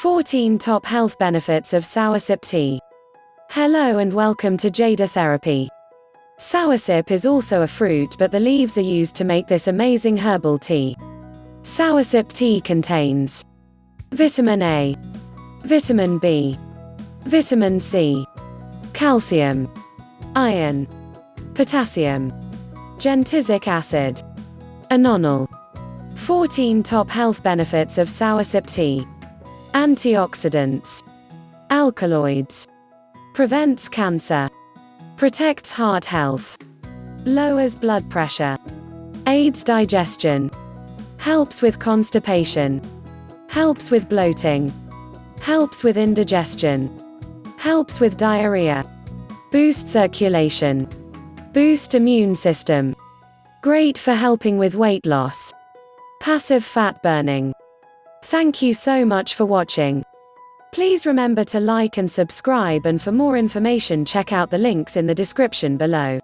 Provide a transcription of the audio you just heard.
14 Top Health Benefits of Soursop Tea. Hello and welcome to Jada Therapy. Soursop is also a fruit, but the leaves are used to make this amazing herbal tea. Soursop tea contains vitamin A, vitamin B, vitamin C, calcium, iron, potassium, gentisic acid, anonol. 14 Top Health Benefits of Soursop Tea. Antioxidants, alkaloids, prevents cancer, protects heart health, lowers blood pressure, aids digestion, helps with constipation, helps with bloating, helps with indigestion, helps with diarrhea, boosts circulation, boost immune system, great for helping with weight loss, passive fat burning. Thank you so much for watching. Please remember to like and subscribe, and for more information check out the links in the description below.